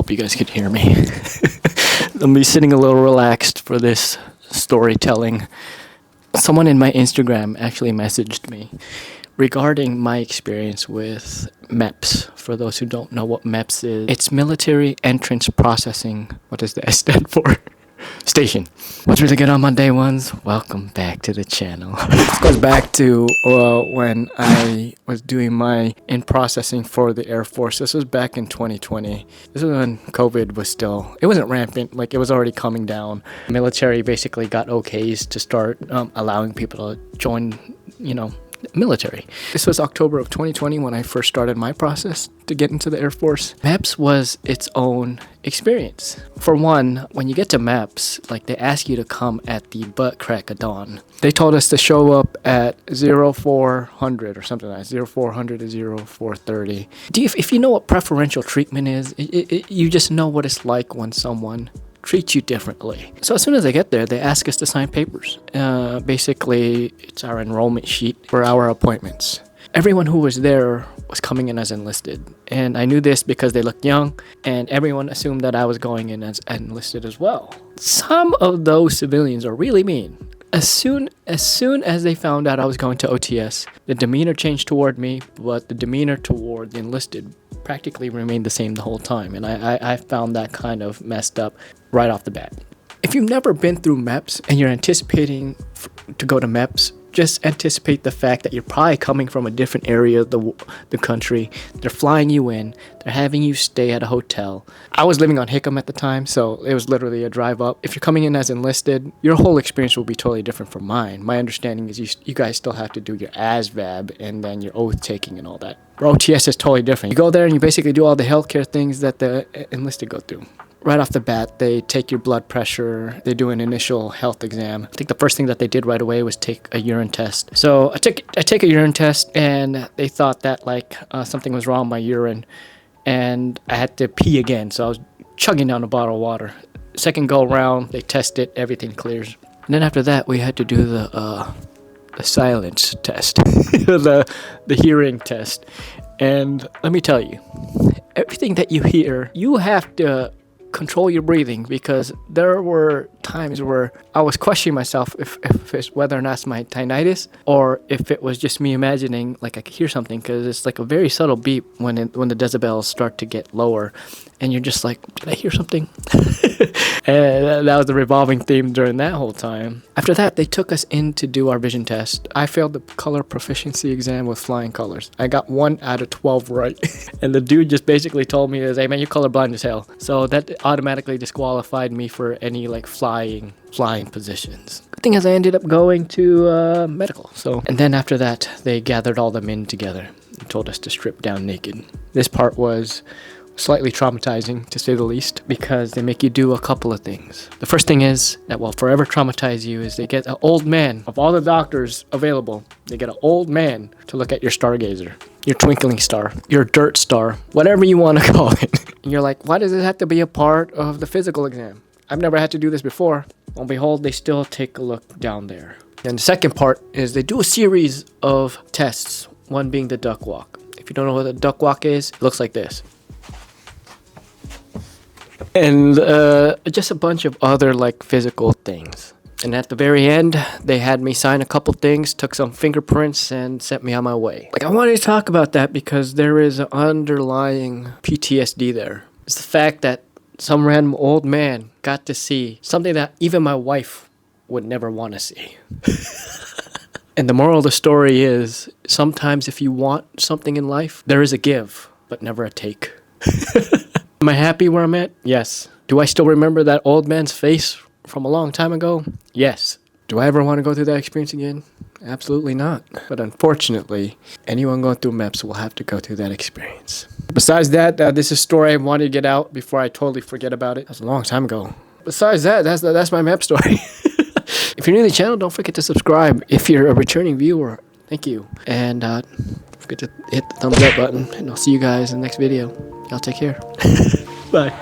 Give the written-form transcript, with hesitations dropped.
hope you guys could hear me. I'm be sitting a little relaxed for this storytelling. Someone in my Instagram actually messaged me regarding my experience with MEPs. For those who don't know what MEPs is, it's military entrance processing. What does the S stand for? Station. What's really good on Monday ones? Welcome back to the channel. This goes back to when I was doing my in-processing for the Air Force. This was back in 2020. This was when COVID was still, it wasn't rampant, like it was already coming down. Military basically got okays to start allowing people to join, military. This was October of 2020 when I first started my process to get into the Air Force. MEPS was its own experience. For one, when you get to MEPS, like they ask you to come at the butt crack of dawn. They told us to show up at 0400 or something like that, 0400 to 0430. If you know what preferential treatment is, you just know what it's like when someone treat you differently. So as soon as I get there, they ask us to sign papers. Basically, it's our enrollment sheet for our appointments. Everyone who was there was coming in as enlisted. And I knew this because they looked young, and everyone assumed that I was going in as enlisted as well. Some of those civilians are really mean. As soon as they found out I was going to OTS, the demeanor changed toward me, but the demeanor toward the enlisted practically remained the same the whole time. And I found that kind of messed up right off the bat. If you've never been through MEPS and you're anticipating to go to MEPS, just anticipate the fact that you're probably coming from a different area of the country. They're flying you in. They're having you stay at a hotel. I was living on Hickam at the time, so it was literally a drive up. If you're coming in as enlisted, your whole experience will be totally different from mine. My understanding is you guys still have to do your ASVAB and then your oath taking and all that. For OTS is totally different. You go there and you basically do all the healthcare things that the enlisted go through. Right off the bat, they take your blood pressure, they do an initial health exam. I think the first thing that they did right away was take a urine test. So I take a urine test, and they thought that something was wrong with my urine, and I had to pee again. So I was chugging down a bottle of water. Second go around, they test it, everything clears. And then after that, we had to do the silence test, the hearing test. And let me tell you, everything that you hear, you have to control your breathing, because there were times where I was questioning myself if it's whether or not it's my tinnitus or if it was just me imagining like I could hear something, because it's like a very subtle beep when the decibels start to get lower, and you're just like, did I hear something? And that was the revolving theme during that whole time. After that, they took us in to do our vision test. I failed the color proficiency exam with flying colors. I got 1 out of 12 right. And the dude just basically told me, hey man, you're colorblind as hell. So that automatically disqualified me for any flying positions. The thing is, I ended up going to medical. And then after that, they gathered all the men together and told us to strip down naked. This part was slightly traumatizing, to say the least, because they make you do a couple of things. The first thing is that will forever traumatize you is they get an old man, of all the doctors available, they get an old man to look at your stargazer, your twinkling star, your dirt star, whatever you want to call it. And you're like, why does it have to be a part of the physical exam? I've never had to do this before. Well, behold, they still take a look down there. And the second part is they do a series of tests, one being the duck walk. If you don't know what a duck walk is, it looks like this. And just a bunch of other physical things. And at the very end, they had me sign a couple things, took some fingerprints, and sent me on my way. I wanted to talk about that because there is an underlying PTSD there. It's the fact that some random old man got to see something that even my wife would never want to see. And the moral of the story is, sometimes if you want something in life, there is a give, but never a take. Am I happy where I'm at? Yes. Do I still remember that old man's face from a long time ago? Yes. Do I ever want to go through that experience again? Absolutely not. But unfortunately, anyone going through MEPS will have to go through that experience. Besides that, this is a story I wanted to get out before I totally forget about it. That was a long time ago. Besides that, that's my MEPS story. If you're new to the channel, don't forget to subscribe. If you're a returning viewer, thank you. And don't forget to hit the thumbs up button. And I'll see you guys in the next video. Y'all take care. Bye.